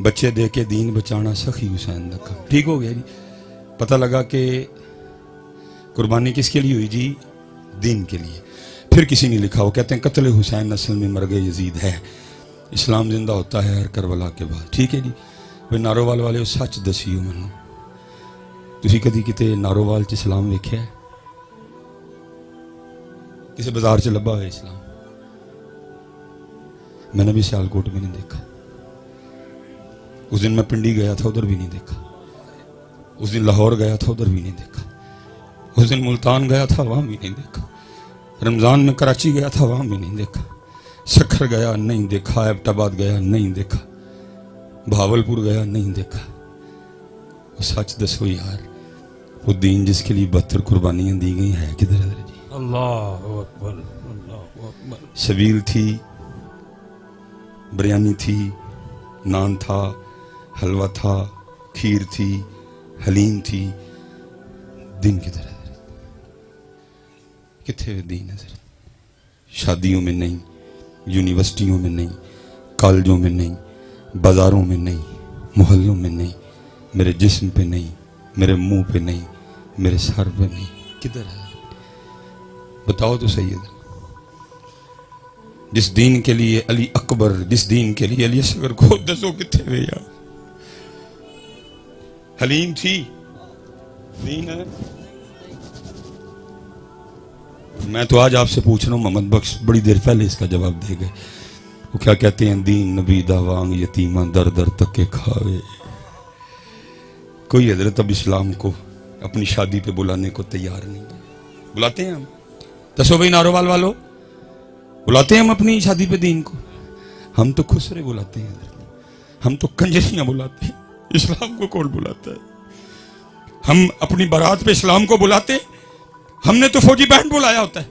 بچے دے کے دین بچانا سخی حسین دا کام. ٹھیک ہو گیا جی. پتہ لگا کہ قربانی کس کے لیے ہوئی جی؟ دین کے لیے. پھر کسی نے لکھا، وہ کہتے ہیں قتل حسین اصل میں مرگ یزید ہے، اسلام زندہ ہوتا ہے ہر کربلا کے بعد. ٹھیک ہے جی. وہ نارووال والے سچ دسیو مینوں، تسی کدی کتے نارووال چ اسلام ویکھیا ہے؟ کسی بازار چ لبا ہوئے اسلام؟ میں نے بھی سیالکوٹ بھی نہیں دیکھا. اس دن میں پنڈی گیا تھا، ادھر بھی نہیں دیکھا. اس دن لاہور گیا تھا، ادھر بھی نہیں دیکھا. اس دن ملتان گیا تھا، وہاں بھی نہیں دیکھا. رمضان میں کراچی گیا تھا، وہاں بھی نہیں دیکھا. سکھر گیا نہیں دیکھا. ایبٹ آباد گیا نہیں دیکھا. بھاولپور گیا نہیں دیکھا. وہ سچ دسو یار، وہ دین جس کے لیے 72 قربانیاں دی گئی ہے کدھر ہے جی؟ اللہ اکبر، اللہ اکبر. شبیل تھی، بریانی تھی، نان تھا، حلوہ تھا، کھیر تھی، حلیم تھی. دین کدھر ہے؟ کتنے دین ہے؟ شادیوں میں نہیں، یونیورسٹیوں میں نہیں، کالجوں میں نہیں، بازاروں میں نہیں، محلوں میں نہیں، میرے جسم پہ نہیں، میرے منہ پہ نہیں، میرے سر پہ نہیں. کدھر ہے؟ بتاؤ تو سید. جس دین کے لیے علی اکبر، جس دین کے لیے علی اصغر کو دسو کتنے ہوئے یار. حلیم تھی، دین ہے. میں تو آج آپ سے پوچھ رہا ہوں، محمد بخش بڑی دیر پہلے اس کا جواب دے گئے. وہ کیا کہتے ہیں؟ دین نبی دا وانگ یتیمہ در در تک کے کھاوے. کوئی حضرت اب اسلام کو اپنی شادی پہ بلانے کو تیار نہیں ہے. بلاتے ہیں ہم؟ دسو بھائی نارووال والو، بلاتے ہیں ہم اپنی شادی پہ دین کو؟ ہم تو خسرے بلاتے ہیں، ہم تو کنجریاں بلاتے ہیں. اسلام کو کون بلاتا ہے؟ ہم اپنی بارات پہ اسلام کو بلاتے ہیں؟ ہم نے تو فوجی بینڈ بلایا ہوتا ہے.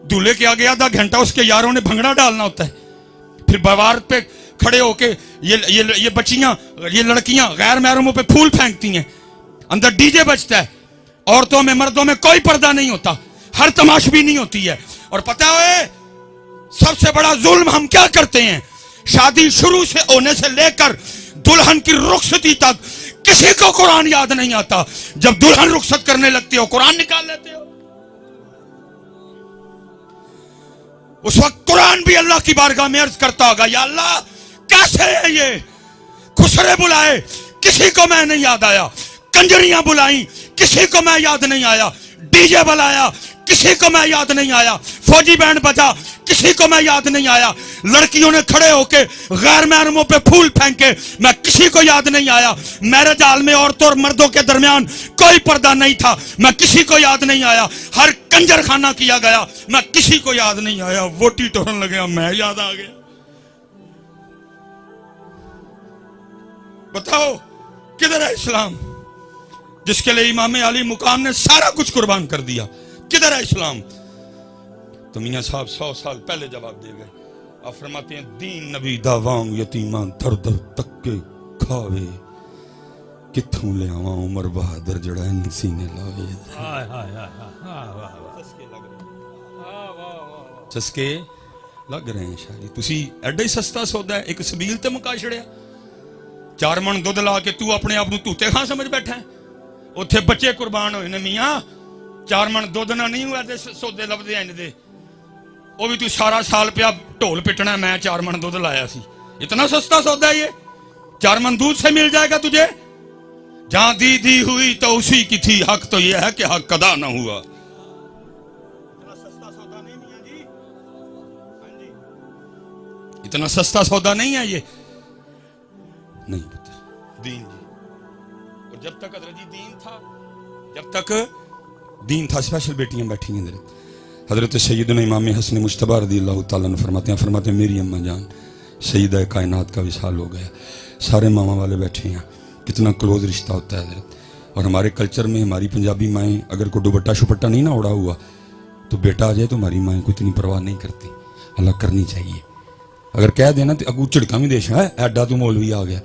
دولہے کے آگے آدھا گھنٹہ اس کے یاروں نے بھنگڑا ڈالنا ہوتا ہے. پھر بوارت پہ کھڑے ہو کے یہ بچیاں، یہ لڑکیاں غیر محرموں پہ پھول پھینکتی ہیں. اندر ڈی جے بجتا ہے. عورتوں میں مردوں میں کوئی پردہ نہیں ہوتا. ہر تماش بھی نہیں ہوتی ہے. اور پتہ ہے سب سے بڑا ظلم ہم کیا کرتے ہیں؟ شادی شروع سے ہونے سے لے کر دلہن کی رخصتی تک کسی کو قرآن یاد نہیں آتا. جب دلہن رخصت کرنے لگتی ہو قرآن نکال لیتے ہو. اس وقت قرآن بھی اللہ کی بارگاہ میں عرض کرتا ہوگا، یا اللہ کیسے ہے یہ؟ خسرے بلائے، کسی کو میں نہیں یاد آیا. کنجریاں بلائیں، کسی کو میں یاد نہیں آیا. ڈی جے بلایا، کسی کو میں یاد نہیں آیا. فوجی بینڈ بجا، کسی کو میں یاد نہیں آیا. لڑکیوں نے کھڑے ہو کے غیر محرموں پہ پھول پھینکے، میں کسی کو یاد نہیں آیا. میرج ہال میں عورتوں اور مردوں کے درمیان کوئی پردہ نہیں تھا، میں کسی کو یاد نہیں آیا. ہر کنجر خانہ کیا گیا، میں کسی کو یاد نہیں آیا. ووٹی ٹورن لگیا، میں یاد آ گیا. بتاؤ کدھر ہے اسلام جس کے لیے امام علی مقام نے سارا کچھ قربان کر دیا؟ کدھر ہے اسلام؟ تو میاں صاحب 100 سال پہلے جواب دے گئے. آپ فرماتے ہیں دین نبی دا وانگ یتیمان در در تک کے کھاوے. کتھوں لے آواں عمر بہادر جڑا ان سینے لاوے. چسکے لگ رہے ہیں شاید. تسی ایڈا ہی سستا سودا ہے ایک سبیل تے مکا چھڑیا. 4 من دودھ لا کے تو اپنے آپ نو توتے خان سمجھ بیٹھا ہے. اتھے بچے قربان ہوئے نے میاں. 4 من دودھ نہ نہیں ہوا دے سودے لبدے ہیں دے. وہ بھی تو سارا سال پیا ڈھول پٹنا. میں 4 من دودھ لایا سی. اتنا سستا سودا ہے یہ؟ 4 من دودھ سے مل جائے گا تجھے. جہاں دی ہوئی تو اسی کی تھی. حق تو یہ ہے کہ حق ادا نہ ہوا. اتنا سستا سودا نہیں میاں جی. ہاں جی اتنا سستا سودا نہیں ہے یہ. نہیں پتہ دین جی. اور جب تک حضرت جی دین تھا، جب تک دین تھا. اسپیشل بیٹیاں بیٹھی ہیں ادھر. حضرت سیدنا امام حسن مجتبی رضی اللہ تعالیٰ عنہ فرماتے ہیں میری اماں جان سیدہ کائنات کا وصال ہو گیا. سارے ماما والے بیٹھے ہیں. کتنا کلوز رشتہ ہوتا ہے حضرت. اور ہمارے کلچر میں ہماری پنجابی مائیں اگر کوئی دوپٹہ شپٹا نہیں نہ اڑا ہوا تو بیٹا آ جائے تو ہماری مائیں کو اتنی پرواہ نہیں کرتی. اللہ کرنی چاہیے. اگر کہہ دینا تو اگو چڑکا بھی دیش ہے ایڈا تو مولوی آ گیا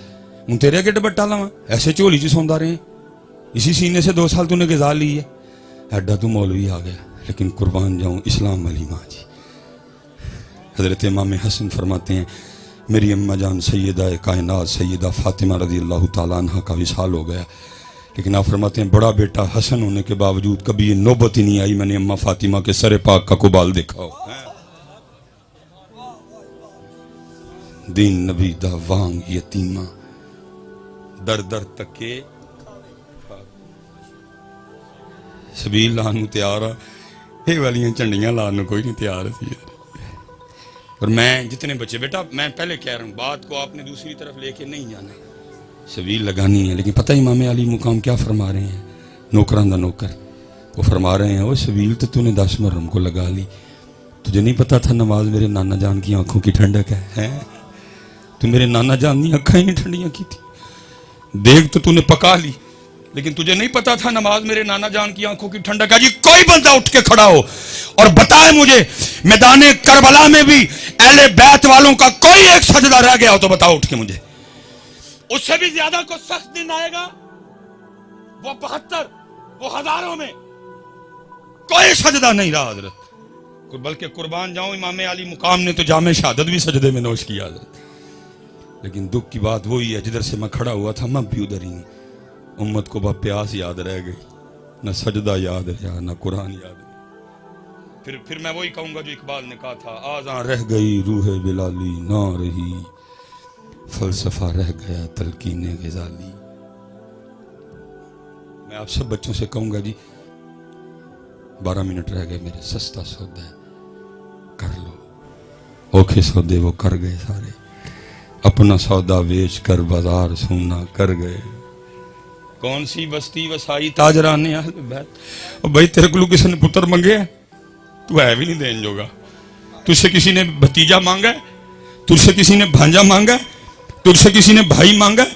ہوں تیرے اگے دوپٹہ لاواں ایسے جھولی چ سوندا رہے اسی سینے سے 2 سال تو نے غذا لی ہے. ایڈا تو مولوی آ گیا. لیکن قربان جاؤں اسلام والی ماں جی. حضرت امام حسن فرماتے ہیں میری اماں جان سیدہ کائنات سیدہ فاطمہ رضی اللہ تعالیٰ عنہ کا وصال ہو گیا، لیکن آپ فرماتے ہیں بڑا بیٹا حسن ہونے کے باوجود کبھی یہ نوبت ہی نہیں آئی میں نے اماں فاطمہ کے سر پاک کا قبال دیکھا ہو۔ دین نبی دا وانگ یتیمہ در در تکے سبیل لانو تیار یہ والیاں چنڈیاں لانو کوئی نہیں تیار تھی۔ اور میں جتنے بچے بیٹا میں پہلے کہہ رہا ہوں بات کو آپ نے دوسری طرف لے کے نہیں جانا، سبیل لگانی ہے، لیکن پتہ امام علی مقام کیا فرما رہے ہیں؟ نوکران دا نوکر وہ فرما رہے ہیں وہ سبیل تو نے 10 محرم کو لگا لی، تجھے نہیں پتا تھا نماز میرے نانا جان کی آنکھوں کی ٹھنڈک ہے؟ تو میرے نانا جان کی آنکھیں نہیں ٹھنڈیاں کی تھی، دیکھ تو نے پکا لی، لیکن تجھے نہیں پتا تھا نماز میرے نانا جان کی آنکھوں کی ٹھنڈک ہے۔ جی کوئی بندہ اٹھ کے کھڑا ہو اور بتائے مجھے میدان کربلا میں بھی اہل بیت والوں کا کوئی ایک سجدہ رہ گیا ہو تو بتاؤ اٹھ کے مجھے، اس سے بھی زیادہ کو سخت دن آئے گا، وہ 72 وہ ہزاروں میں کوئی سجدہ نہیں رہا حضرت، بلکہ قربان جاؤں امام علی مقام نے تو جامع شہادت بھی سجدے میں نوش کیا حضرت۔ لیکن دکھ کی بات وہی ہے جدھر سے میں کھڑا ہوا تھا میں بھی ادھر ہی ہوں، امت کو بس پیاس یاد رہ گئی، نہ سجدہ یاد رہا نہ قرآن یاد رہا۔ پھر میں وہی کہوں گا جو اقبال نے کہا تھا، آزاں رہ گئی روح بلالی نہ رہی، فلسفہ رہ گیا تلقین غزالی۔ میں آپ سب بچوں سے کہوں گا جی 12 منٹ رہ گئے میرے، سستا سودا ہے کر لو، اوکھے سودے وہ کر گئے سارے، اپنا سودا بیچ کر بازار سونا کر گئے، کون سی بستی وسائی تاجران اہل بیت۔ اور بھائی تیرے کو کسی نے پتر منگے ہے تو ہے بھی نہیں دین جوگا، تجھ سے کسی نے بھتیجا مانگا ہے، تجھ سے کسی نے بھانجا مانگا ہے، تجھ سے کسی نے بھائی مانگا ہے،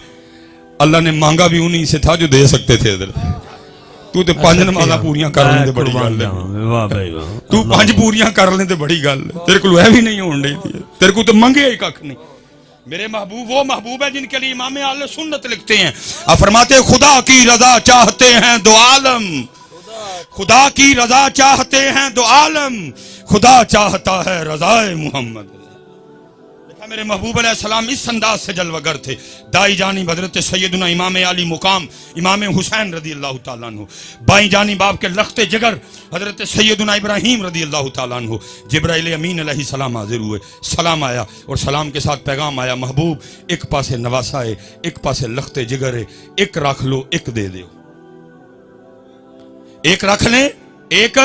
اللہ نے مانگا بھی انہی سے تھا جو دے سکتے تھے ادھر۔ تو تے 5 نمازاں پوریاں کر لیں تے بڑی گل ہے، تو 5 پوریاں کر لیں تے بڑی گل ہے، تیرے کو ہے بھی نہیں ہون ڈی، تیرے کو تو منگے ہی ککھ نہیں۔ میرے محبوب وہ محبوب ہے جن کے لیے امام اہل سنت لکھتے ہیں، آپ فرماتے خدا کی رضا چاہتے ہیں دو عالم، خدا کی رضا چاہتے ہیں دو عالم، خدا چاہتا ہے رضائے محمد۔ دیکھا میرے محبوب علیہ السلام اس انداز سے جلوہ گر تھے، دائی جانب حضرت سیدنا امام علی مقام امام حسین رضی اللہ تعالیٰ عنہ، بائیں جانب آپ کے لخت جگر حضرت سیدنا ابراہیم رضی اللہ تعالیٰ عنہ۔ جبرائیل امین علیہ السلام حاضر ہوئے، سلام آیا اور سلام کے ساتھ پیغام آیا، محبوب ایک پاسے نواسا ہے، ایک پاسے لخت جگر ہے، ایک رکھ لو ایک دے دو، ایک رکھ لیں ایک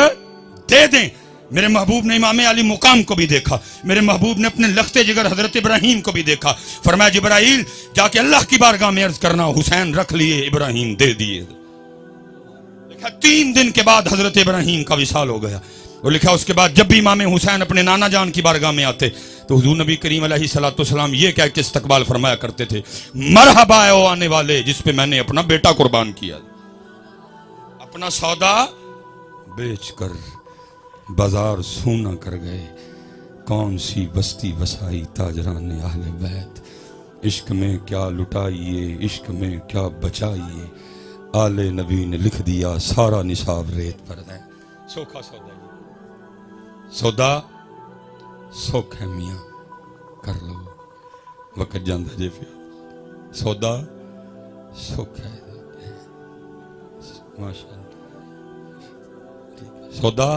دے دیں۔ میرے محبوب نے امام علی مقام کو بھی دیکھا، میرے محبوب نے اپنے لخت جگر حضرت ابراہیم کو بھی دیکھا، فرمایا جبرائیل جا کے اللہ کی بارگاہ میں عرض کرنا حسین رکھ لیے ابراہیم دے دیے۔ 3 دن کے بعد حضرت ابراہیم کا وصال ہو گیا، اور لکھا اس کے بعد جب بھی امام حسین اپنے نانا جان کی بارگاہ میں آتے تو حضور نبی کریم علیہ السلام یہ کہہ کے استقبال فرمایا کرتے تھے، مرحبا ہے او آنے والے جس پہ میں نے اپنا بیٹا قربان کیا، اپنا سودا بیچ کر بازار سونا کر گئے، کون سی بستی بسائی تاجران اہل بیت، عشق میں کیا لٹائیے عشق میں کیا بچائیے، آل نبی نے لکھ دیا سارا نصاب ریت پر ہے۔ سوکھا سودا سودا سوکھ ہے میاں کر لو، وقت جاندہ جے پیا، سودا سوکھ ہے ماشاءاللہ، سودا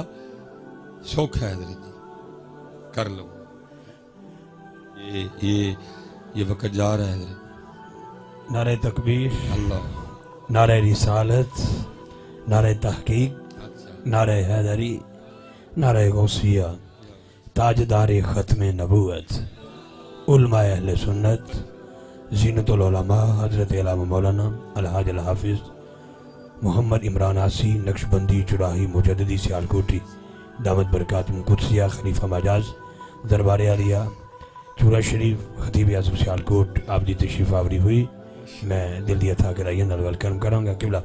سوکھ ہے حضرت کر لو، یہ وقت جا رہا ہے حضرت۔ نعرہ تکبیر، اللہ، نعرہ رسالت، نعرہ تحقیق، نعرہ حیدری، نعرہ غوثیہ، تاجدار ختم نبوت، علماء اہل سنت، زینت العلماء حضرت علامہ مولانا الحاج الحافظ محمد عمران آسی نقشبندی چراہی مجددی سیالکوٹی دامت برکاتہم قدسیہ خلیفہ مجاز دربار عالیہ چورا شریف خطیب اعظم سیالکوٹ آپ دی تشریف آوری ہوئی، میں دل دیا تھا کہ رائین نال ویلکم کروں گا قبلہ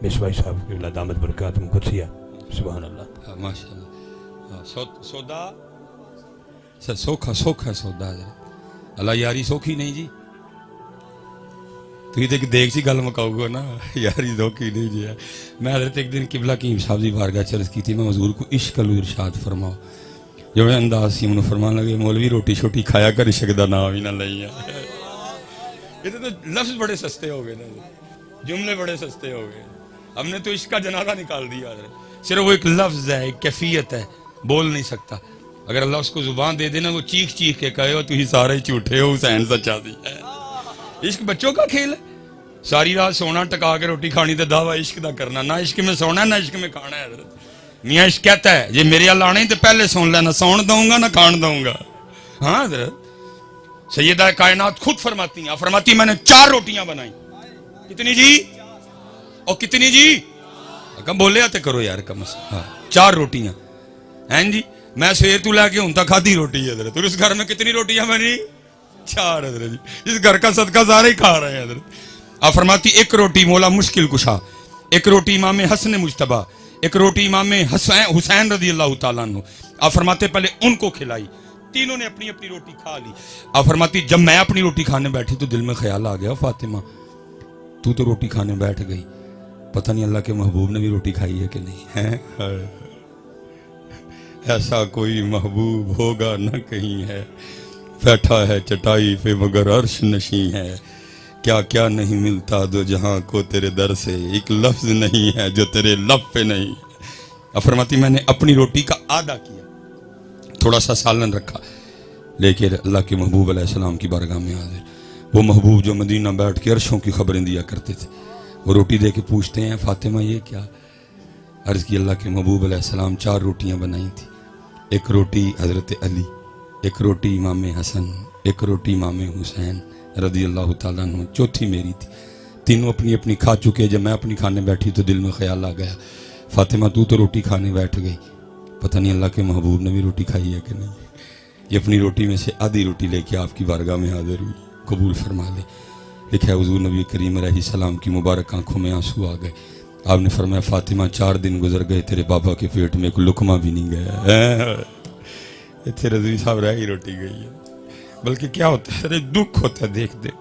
مصباح صاحب قبلہ دامت برکاتہم قدسیہ، سبحان اللہ ماشاءاللہ۔ سودا سوکھا سوکھا سودا حضرت، اللہ یاری سوکھی نہیں جی، تو یہ دیکھ سی گل مکاؤ گا نا، یاری سوکھی نہیں جی۔ میں حضرت ایک دن قبلہ کی صاحب دی بارگاہ چرس کی تھی، میں حضور کو عشق ارشاد فرماؤ، جو انداز سی انہوں فرمان لگے مولوی روٹی شوٹی کھایا کر عشق دا نام ہی نہ لئیے. یہ تو لفظ بڑے سستے ہو گئے نا, جملے بڑے سستے ہو گئے. ہم نے تو عشق کا جنازہ نکال دیا. صرف وہ ایک لفظ ہے, ایک کیفیت ہے, بول نہیں سکتا. اگر اللہ اس کو زبان دے دینا وہ چیخ چیخ کے کہے ہو تو ہی سارے جھوٹے ہو, حسین سچا دی ہے. عشق بچوں کا کھیل ہے. ساری رات سونا ٹکا کے روٹی کھانی تے دعویٰ عشق دا کرنا. نہ عشق میں سونا ہے نہ عشق میں کھانا ہے. حضرت میاں عشق کہتا ہے یہ میرے اللہ آنے تو پہلے سن لینا, سون دوں گا نہ کھان دوں گا. ہاں حضرت سیدہ کائنات خود فرماتی ہیں, فرماتی میں نے 4 روٹیاں بنائی. کتنی جی؟ اور کتنی جی؟ کم بولے آتے کرو یار کم سے. ہاں 4 روٹیاں ہیں جی. میں سویر تو لے کے ہوں تک کھادی روٹی ہے حضرت. اور اس گھر میں کتنی روٹیاں بنی؟ 4 حضرت جی. اس گھر کا صدقہ سارے ہی کھا رہے ہیں حضرت. آپ فرماتی 1 روٹی مولا مشکل کشا, 1 روٹی امام حسن مجتبیٰ, 1 روٹی امام حسین رضی اللہ تعالیٰ عنہ. آپ فرماتے پہلے ان کو کھلائی. تینوں نے اپنی اپنی روٹی کھا لی. آپ فرماتی جب میں اپنی روٹی کھانے بیٹھی تو دل میں خیال آ گیا فاطمہ تو روٹی کھانے بیٹھ گئی, پتہ نہیں اللہ کے محبوب نے بھی روٹی کھائی ہے کہ نہیں ہے. ایسا کوئی محبوب ہوگا نہ کہیں ہے, بیٹھا ہے چٹائی پہ مگر عرش نشیں ہے. کیا کیا نہیں ملتا دو جہاں کو تیرے در سے, ایک لفظ نہیں ہے جو تیرے لب پہ نہیں. اب فرماتی میں نے اپنی روٹی کا آدھا کیا, تھوڑا سا سالن رکھا, لے کے اللہ کے محبوب علیہ السلام کی بارگاہ میں حاضر. وہ محبوب جو مدینہ بیٹھ کے عرشوں کی خبریں دیا کرتے تھے, وہ روٹی دے کے پوچھتے ہیں فاطمہ یہ کیا؟ عرض کی اللہ کے محبوب علیہ السلام 4 روٹیاں بنائی تھی. 1 روٹی حضرت علی, 1 روٹی امام حسن, 1 روٹی امام حسین رضی اللہ تعالیٰ عنہ, چوتھی میری تھی. تینوں اپنی اپنی کھا چکے. جب میں اپنی کھانے بیٹھی تو دل میں خیال آ گیا فاطمہ تو روٹی کھانے بیٹھ گئی, پتہ نہیں اللہ کے محبوب نے بھی روٹی کھائی ہے کہ نہیں. یہ اپنی روٹی میں سے آدھی روٹی لے کے آپ کی بارگاہ میں حاضر ہوئی, قبول فرما لے. لکھا ہے حضور نبی کریم علیہ السلام کی مبارک آنکھوں میں آنسو آ گئے. آپ نے فرمایا فاطمہ 4 دن گزر گئے تیرے بابا کے پیٹ میں ایک لقمہ بھی نہیں گیا. اتنے رضوی صاحب رہ ہی روٹی گئی ہے. بلکہ کیا ہوتا ہے دکھ ہوتا ہے دیکھ دیکھ.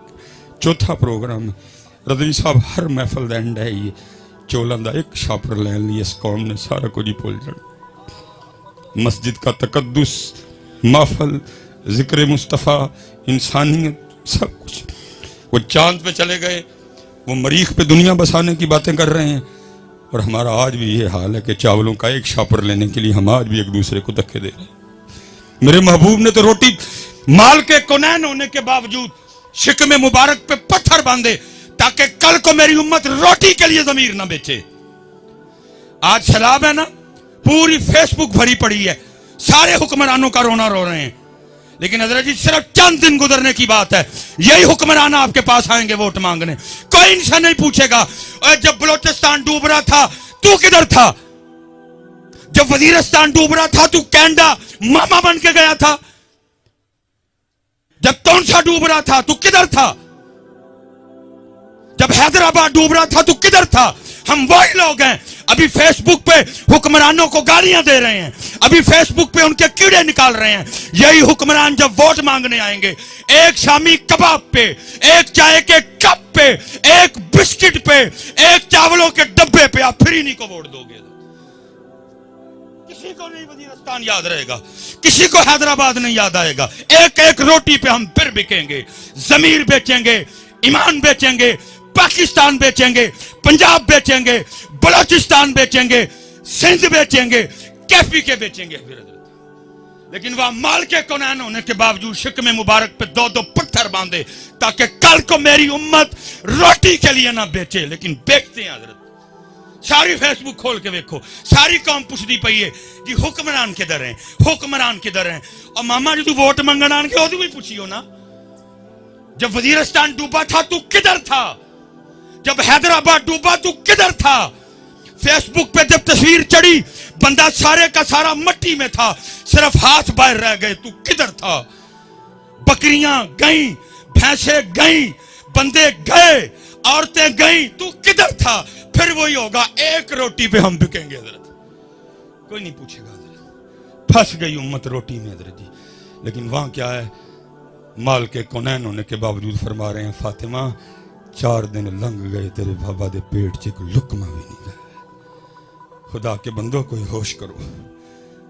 چوتھا پروگرام رضوی صاحب ہر محفل دا اینڈ ہے یہ چولن دا ایک شاپر لین لی. اس قوم نے سارا کچھ ہی بھول جانا. مسجد کا تقدس, محفل, ذکر مصطفیٰ, انسانیت, سب کچھ. وہ چاند پہ چلے گئے, وہ مریخ پہ دنیا بسانے کی باتیں کر رہے ہیں. اور ہمارا آج بھی یہ حال ہے کہ چاولوں کا ایک شاپر لینے کے لیے ہم آج بھی ایک دوسرے کو دھکے دے رہے ہیں. میرے محبوب نے تو روٹی مال کے کونین ہونے کے باوجود شکم مبارک پہ پتھر باندھے تاکہ کل کو میری امت روٹی کے لیے ضمیر نہ بیچے. آج سیلاب ہے نا, پوری فیس بک بھری پڑی ہے, سارے حکمرانوں کا رونا رو رہے ہیں. لیکن حضرت جی صرف چند دن گزرنے کی بات ہے, یہی حکمران آپ کے پاس آئیں گے ووٹ مانگنے. کوئی ان سے نہیں پوچھے گا جب بلوچستان ڈوب رہا تھا تو کدھر تھا, جب وزیرستان ڈوب رہا تھا تو کینیڈا ماما بن کے گیا تھا, جب تونسا ڈوب رہا تھا تو کدھر تھا, جب حیدرآباد ڈوب رہا تھا تو کدھر تھا. ہم وہی لوگ ہیں ابھی فیس بک پہ حکمرانوں کو گالیاں دے رہے ہیں, ابھی فیس بک پہ ان کے کیڑے نکال رہے ہیں. یہی حکمران جب ووٹ مانگنے آئیں گے ایک شامی کباب پہ, ایک چائے کے کپ پہ, ایک بسکٹ پہ, ایک چاولوں کے ڈبے پہ آپ پھر انہی کو ووٹ دو گے. کسی کو نہیں وزیرستان یاد رہے گا, کسی کو حیدرآباد نہیں یاد آئے گا. ایک ایک روٹی پہ ہم پھر بکیں گے, ضمیر بیچیں گے, ایمان بیچیں گے, پاکستان بیچیں گے, پنجاب بیچیں گے, بلوچستان بیچیں گے, سندھ بیچیں گے, کیفی کے بیچیں گے. لیکن وہ مال کے کونین ہونے کے باوجود شکم مبارک پہ 2 پتھر باندھے تاکہ کل کو میری امت روٹی کے لیے نہ بیچے. لیکن بیچتے ہیں حضرت. ساری فیس بک کھول کے دیکھو, ساری قوم پوچھتی پئی ہے جی حکمران کدھر ہیں, حکمران کدھر ہیں. اور ماما جی تو ووٹ منگن آن کے وہ بھی پوچھیو نا, جب وزیرستان ڈوبا تھا تو کدھر تھا, جب حیدرآباد ڈوبا تو کدھر تھا. فیس بک پہ جب تصویر چڑھی بندہ سارے کا سارا مٹی میں تھا, صرف ہاتھ باہر رہ گئے, تو کدھر تھا. بکریاں گئیں, بھینسیں گئیں, بندے گئے, عورتیں گئیں, تو کدھر تھا. پھر وہی ہوگا, ایک روٹی پہ ہم بکیں گے حضرت. کوئی نہیں پوچھے گا حضرت. پھنس گئی امت روٹی میں حضرت جی. لیکن وہاں کیا ہے, مال کے کونین ہونے کے باوجود فرما رہے ہیں فاطمہ 4 دن لنگ گئے تیرے بابا دے پیٹ چ کوئی لقمہ بھی نہیں گیا. خدا کے بندوں کو ہوش کرو,